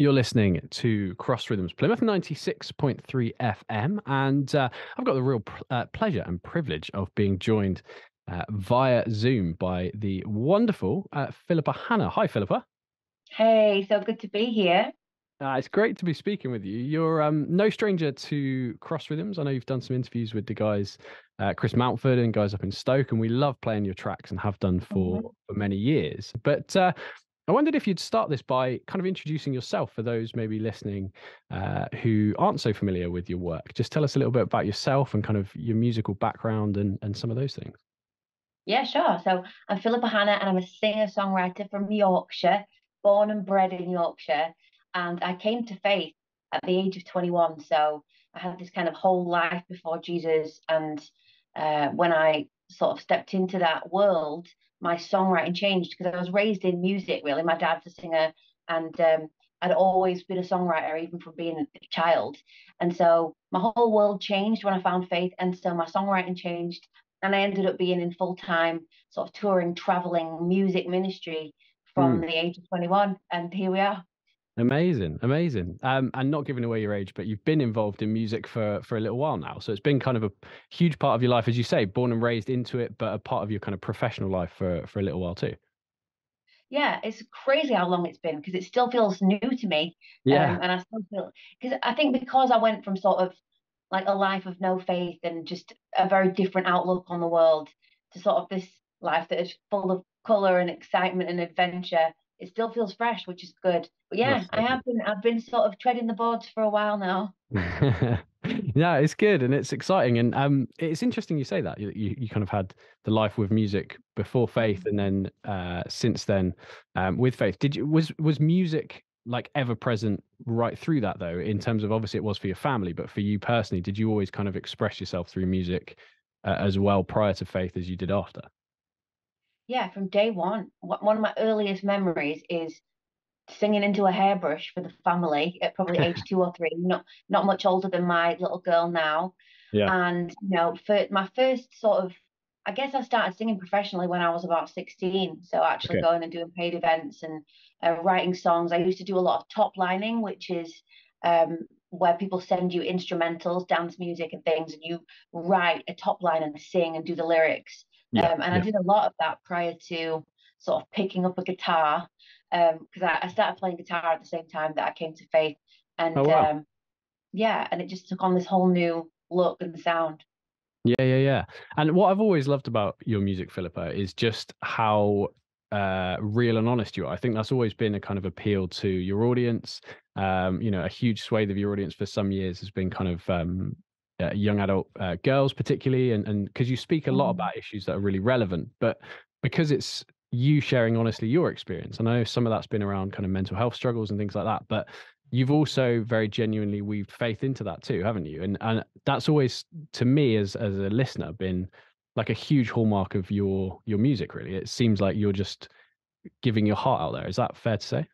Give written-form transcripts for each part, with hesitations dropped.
You're listening to Cross Rhythms, Plymouth 96.3 FM, and I've got the real pleasure and privilege of being joined via Zoom by the wonderful Philippa Hanna. Hi, Philippa. Hey, so good to be here. It's great to be speaking with you. You're no stranger to Cross Rhythms. I know you've done some interviews with the guys, Chris Mountford and guys up in Stoke, and we love playing your tracks and have done Mhm. for many years. But I wondered if you'd start this by kind of introducing yourself for those maybe listening who aren't so familiar with your work. Just tell us a little bit about yourself and kind of your musical background and some of those things. Yeah, sure. So I'm Philippa Hanna and I'm a singer-songwriter from Yorkshire, born and bred in Yorkshire. And I came to faith at the age of 21. So I had this kind of whole life before Jesus. And when I sort of stepped into that world, my songwriting changed because I was raised in music, really. My dad's a singer and I'd always been a songwriter, even from being a child. And so my whole world changed when I found faith. And so my songwriting changed and I ended up being in full-time sort of touring, traveling music ministry from Hmm. the age of 21, and here we are. Amazing, amazing. And not giving away your age, but you've been involved in music for a little while now. So it's been kind of a huge part of your life, as you say, born and raised into it, but a part of your kind of professional life for a little while too. Yeah, it's crazy how long it's been because it still feels new to me. Yeah. And I still feel because I think because I went from sort of like a life of no faith and just a very different outlook on the world to sort of this life that is full of color and excitement and adventure, it still feels fresh, which is good. But yeah, That's so good. I've been sort of treading the boards for a while now. Yeah, it's good and it's exciting. And it's interesting you say that. You kind of had the life with music before faith and then since then with faith. Was music like ever present right through that though, in terms of obviously it was for your family, but for you personally, did you always kind of express yourself through music as well prior to faith as you did after? Yeah, from day one. One of my earliest memories is singing into a hairbrush for the family at probably age 2 or 3, not much older than my little girl now. Yeah. And for my first sort of, I guess I started singing professionally when I was about 16. So actually Okay. going and doing paid events and writing songs. I used to do a lot of top lining, which is where people send you instrumentals, dance music, and things, and you write a top line and sing and do the lyrics. Yeah. And I Yeah. did a lot of that prior to sort of picking up a guitar because I started playing guitar at the same time that I came to faith, Oh and wow. yeah, and it just took on this whole new look and sound. Yeah, yeah, yeah. And what I've always loved about your music, Philippa, is just how real and honest you are. I think that's always been a kind of appeal to your audience. A huge swathe of your audience for some years has been kind of young adult girls, particularly, and because you speak a lot Mhm. about issues that are really relevant, but because it's you sharing honestly your experience. And I know some of that's been around kind of mental health struggles and things like that, but you've also very genuinely weaved faith into that too, haven't you? And that's always to me as a listener been like a huge hallmark of your music. Really, it seems like you're just giving your heart out there. Is that fair to say?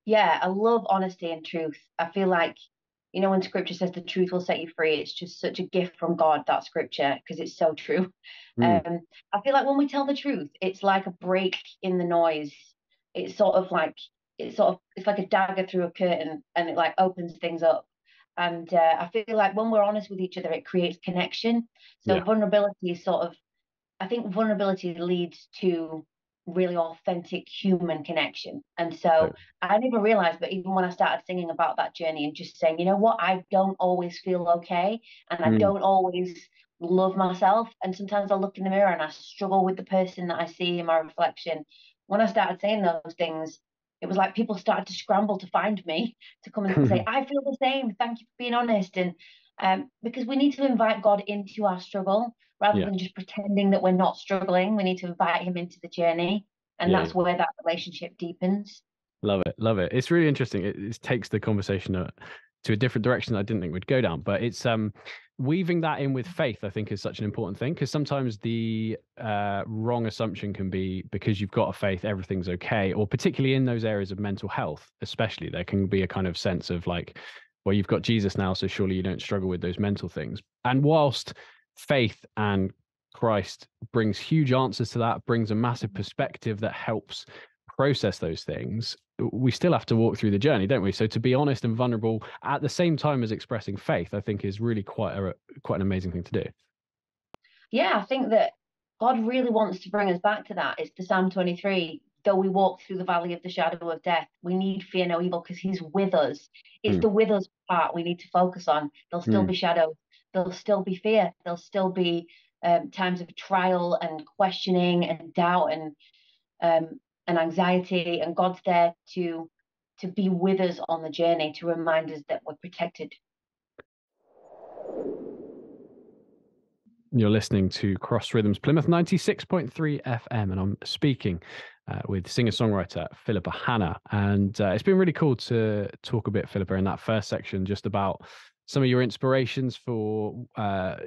Yeah, I love honesty and truth. I feel like, when scripture says the truth will set you free, it's just such a gift from God, that scripture, because it's so true. Mm, I feel like when we tell the truth, it's like a break in the noise. It's sort of like it's like a dagger through a curtain and it like opens things up. And I feel like when we're honest with each other, it creates connection. So yeah. vulnerability is sort of I think vulnerability leads to really authentic human connection. And so So, I never realized, but even when I started singing about that journey and just saying, you know what, I don't always feel okay and I mm, don't always love myself. And sometimes I look in the mirror and I struggle with the person that I see in my reflection. When I started saying those things, it was like people started to scramble to find me to come and say, I feel the same. Thank you for being honest. And because we need to invite God into our struggle rather yeah, than just pretending that we're not struggling. We need to invite him into the journey. And yeah, yeah. that's where that relationship deepens. Love it, love it. It's really interesting. It takes the conversation to a different direction that I didn't think we'd go down. But it's weaving that in with faith, I think, is such an important thing because sometimes the wrong assumption can be because you've got a faith, everything's okay, or particularly in those areas of mental health, especially there can be a kind of sense of like, well, you've got Jesus now, so surely you don't struggle with those mental things. And whilst faith and Christ brings huge answers to that, brings a massive perspective that helps process those things, we still have to walk through the journey, don't we? So to be honest and vulnerable at the same time as expressing faith, I think is really quite an amazing thing to do. Yeah, I think that God really wants to bring us back to that. It's the Psalm 23. Though we walk through the valley of the shadow of death, we need fear no evil because he's with us. It's Mm, the with us part we need to focus on. There'll still mm. be shadows. There'll still be fear. There'll still be times of trial and questioning and doubt and anxiety. And God's there to be with us on the journey, to remind us that we're protected. You're listening to Cross Rhythms Plymouth 96.3 FM, and I'm speaking with singer-songwriter Philippa Hanna. And it's been really cool to talk a bit, Philippa, in that first section, just about some of your inspirations for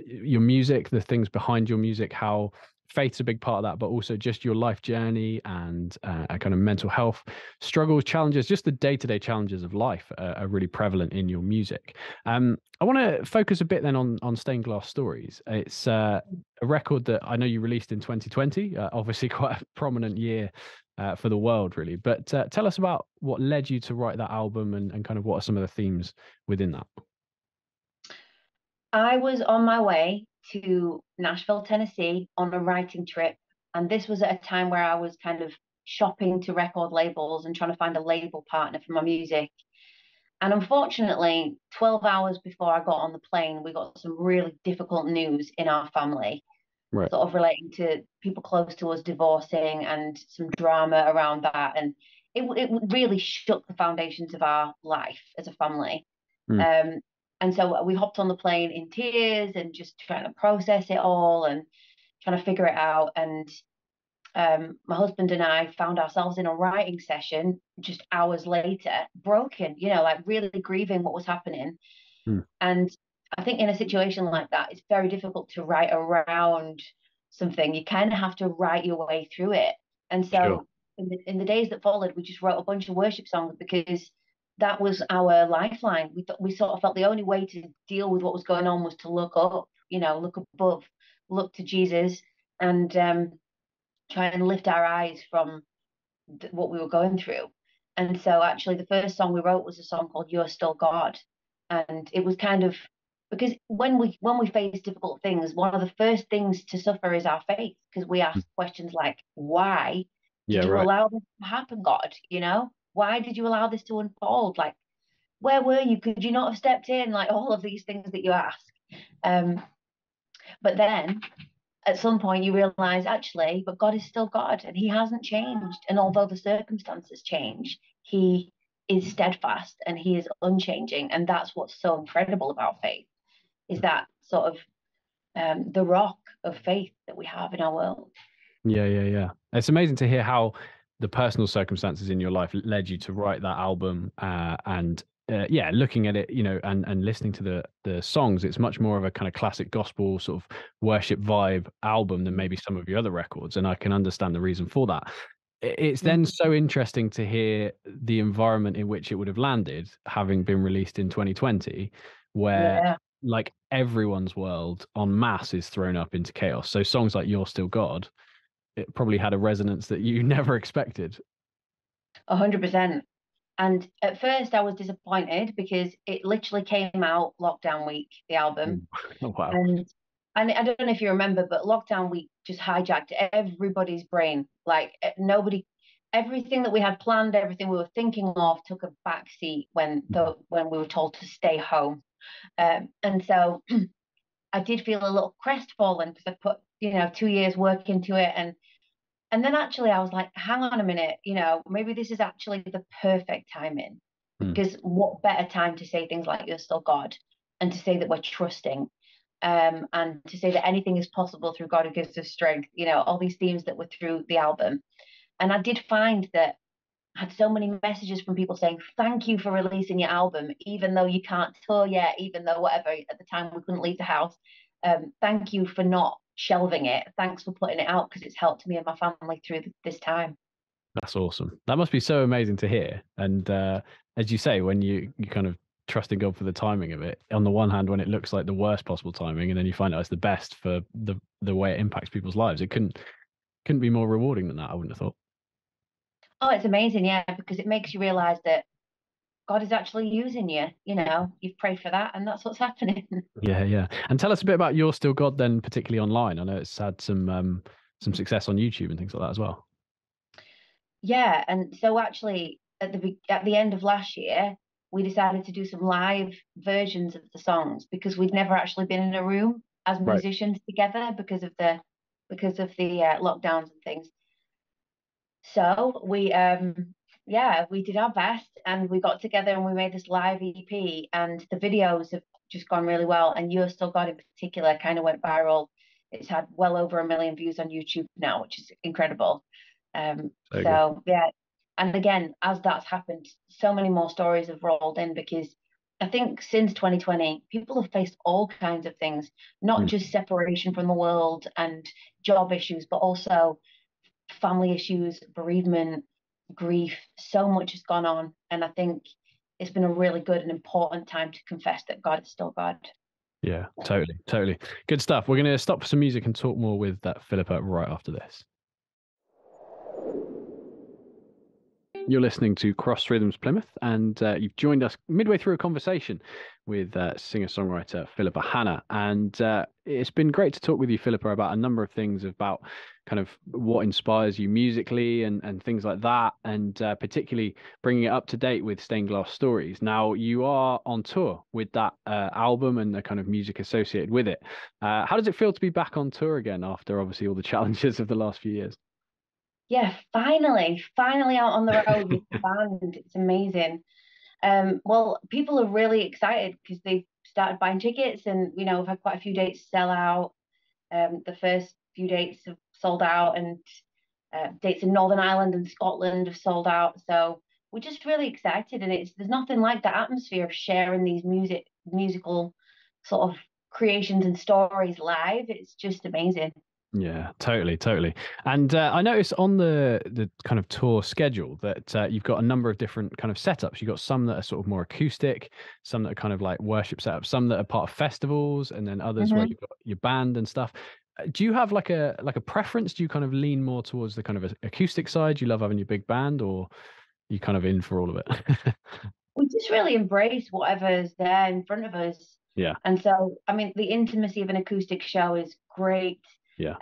your music, the things behind your music, how faith's a big part of that, but also just your life journey and a kind of mental health struggles, challenges, just the day-to-day challenges of life are really prevalent in your music. I want to focus a bit then on Stained Glass Stories. It's a record that I know you released in 2020, obviously quite a prominent year for the world, really. But tell us about what led you to write that album and kind of what are some of the themes within that. I was on my way to Nashville, Tennessee on a writing trip. And this was at a time where I was kind of shopping to record labels and trying to find a label partner for my music. And unfortunately, 12 hours before I got on the plane, we got some really difficult news in our family, Right. sort of relating to people close to us divorcing and some drama around that. And it really shook the foundations of our life as a family. Mm, Um, and so we hopped on the plane in tears and just trying to process it all and trying to figure it out. And my husband and I found ourselves in a writing session just hours later, broken, like really grieving what was happening. mm. And I think in a situation like that, it's very difficult to write around something. You kind of have to write your way through it. And Sure. so in the days that followed, we just wrote a bunch of worship songs because that was our lifeline. We sort of felt the only way to deal with what was going on was to look up, look above, look to Jesus, and try and lift our eyes from what we were going through. And so actually the first song we wrote was a song called You're Still God. And it was kind of because when we face difficult things, one of the first things to suffer is our faith, because we ask questions like, why Yeah, did you right. allow this to happen, God? Why did you allow this to unfold? Like, where were you? Could you not have stepped in? Like all of these things that you ask. Um, but then at some point you realize actually, but God is still God and he hasn't changed. And although the circumstances change, he is steadfast and he is unchanging. And that's what's so incredible about faith, is that sort of the rock of faith that we have in our world. Yeah. It's amazing to hear how the personal circumstances in your life led you to write that album, and yeah, looking at it, and listening to the songs, it's much more of a kind of classic gospel sort of worship vibe album than maybe some of your other records, and I can understand the reason for that. It's then Mm. so interesting to hear the environment in which it would have landed, having been released in 2020, where Yeah, like everyone's world en masse is thrown up into chaos. So songs like You're Still God, it probably had a resonance that you never expected. 100%. And at first I was disappointed because it literally came out lockdown week, the album. Mm. Oh, wow. And I don't know if you remember, but lockdown week just hijacked everybody's brain. Like nobody, everything that we had planned, everything we were thinking of, took a back seat when we were told to stay home. And so I did feel a little crestfallen because I put 2 years work into it, and then actually I was like, hang on a minute, maybe this is actually the perfect timing, Mm. because what better time to say things like you're still God, and to say that we're trusting, and to say that anything is possible through God who gives us strength, all these themes that were through the album. And I did find that I had so many messages from people saying, thank you for releasing your album, even though you can't tour yet, even though whatever, at the time we couldn't leave the house. Thank you for not shelving it. Thanks for putting it out because it's helped me and my family through this time. That's awesome. That must be so amazing to hear. And as you say, when you kind of trust in God for the timing of it, on the one hand, when it looks like the worst possible timing, and then you find out it's the best for the way it impacts people's lives, it couldn't be more rewarding than that, I wouldn't have thought. Oh, it's amazing, yeah, because it makes you realize that God is actually using you. You know, you've prayed for that, and that's what's happening. Yeah, yeah. And tell us a bit about You're Still God then, particularly online. I know it's had some success on YouTube and things like that as well. Yeah, and so actually at the end of last year, we decided to do some live versions of the songs because we'd never actually been in a room as Right. musicians together because of the lockdowns and things. So we did our best and we got together and we made this live EP and the videos have just gone really well. And You're Still God in particular kind of went viral. It's had well over 1 million views on YouTube now, which is incredible. So good. So yeah, and again, as that's happened, so many more stories have rolled in because I think since 2020, people have faced all kinds of things, not Mm. just separation from the world and job issues, but also family issues, bereavement, grief. So much has gone on. And I think it's been a really good and important time to confess that God is still God. Yeah, totally, totally. Good stuff. We're going to stop for some music and talk more with that Philippa right after this. You're listening to Cross Rhythms Plymouth, and you've joined us midway through a conversation with singer-songwriter Philippa Hanna. And it's been great to talk with you, Philippa, about a number of things about kind of what inspires you musically and things like that, and particularly bringing it up to date with Stained Glass Stories. Now, you are on tour with that album and the kind of music associated with it. How does it feel to be back on tour again after obviously all the challenges of the last few years? Yeah, finally out on the road with the band. It's amazing. Well, people are really excited because they've started buying tickets, and we've had quite a few dates sell out. The first few dates have sold out, and dates in Northern Ireland and Scotland have sold out. So we're just really excited, and there's nothing like the atmosphere of sharing these musical sort of creations and stories live. It's just amazing. Yeah, totally, totally. And I noticed on the kind of tour schedule that you've got a number of different kind of setups. You've got some that are sort of more acoustic, some that are kind of like worship setups, some that are part of festivals, and then others where Hmm. you've got your band and stuff. Do you have like a preference? Do you kind of lean more towards the kind of acoustic side? Do you love having your big band, or you kind of in for all of it? We just really embrace whatever's there in front of us. Yeah, And so, I mean, the intimacy of an acoustic show is great. yeah.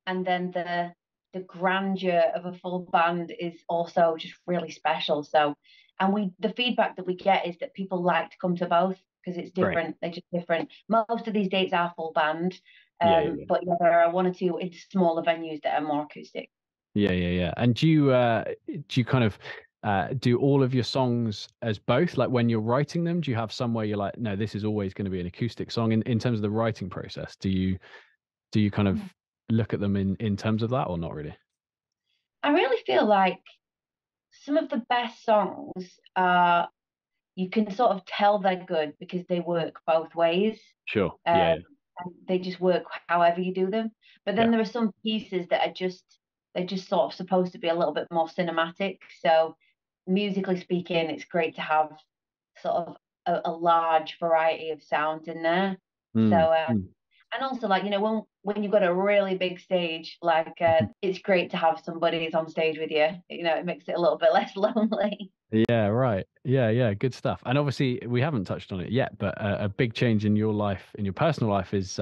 And then the grandeur of a full band is also just really special. So, and the feedback that we get is that people like to come to both because it's Great. different. They're just different. Most of these dates are full band, Yeah, yeah, but yeah, there are one or two in smaller venues that are more acoustic. yeah, yeah, yeah. And do you kind of do all of your songs as both? Like when you're writing them, do you have somewhere you're like, no, this is always going to be an acoustic song in terms of the writing process? Do you kind of look at them in terms of that or not really? I really feel like some of the best songs are you can sort of tell they're good because they work both ways. Sure. Yeah, Um, and they just work however you do them. But yeah, then there are some pieces that are just they're just sort of supposed to be a little bit more cinematic. So musically speaking, it's great to have sort of a large variety of sounds in there. yeah. So Mm. and also like when you've got a really big stage, like it's great to have somebody on stage with you. It makes it a little bit less lonely. Yeah, right. Yeah, yeah, good stuff. And obviously, we haven't touched on it yet, but a big change in your life, in your personal life, is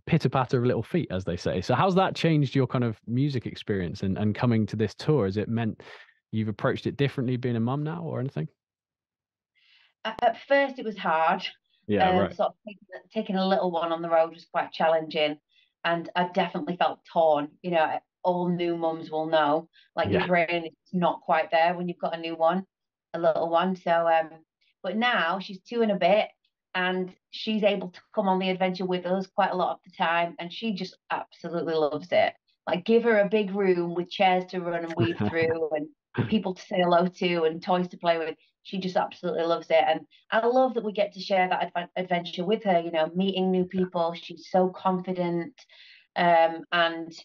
pitter patter of little feet, as they say. So, how's that changed your kind of music experience and coming to this tour? Has it meant you've approached it differently, being a mum now, or anything? At first, it was hard. Yeah, right. Sort of taking a little one on the road was quite challenging, and I definitely felt torn. All new mums will know, like your Yeah. brain is not quite there when you've got a new one, a little one. So, but now she's two and a bit, and she's able to come on the adventure with us quite a lot of the time, and she just absolutely loves it. Like, give her a big room with chairs to run and weave through, and people to say hello to, and toys to play with. She just absolutely loves it, and I love that we get to share that adventure with her, meeting new people. She's so confident, and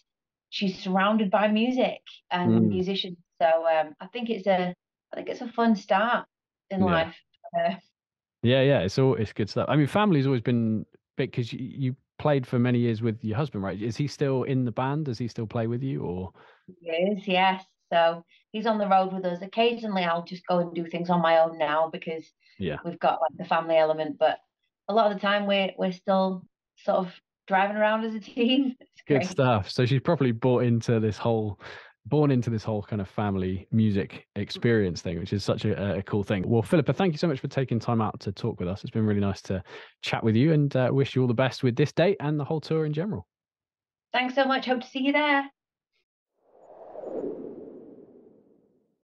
she's surrounded by music and Mm, musicians. So I think it's a fun start in yeah. life. Uh, Yeah, yeah. It's good stuff. I mean, family's always been big because you played for many years with your husband, right? Is he still in the band? Does he still play with you, or? yes, yes. So he's on the road with us. Occasionally I'll just go and do things on my own now because Yeah. we've got like the family element, but a lot of the time we're still sort of driving around as a team. It's Good great. stuff. So she's probably born into this whole kind of family music experience thing, which is such a cool thing. Well, Philippa, thank you so much for taking time out to talk with us. It's been really nice to chat with you, and wish you all the best with this date and the whole tour in general. Thanks so much. Hope to see you there.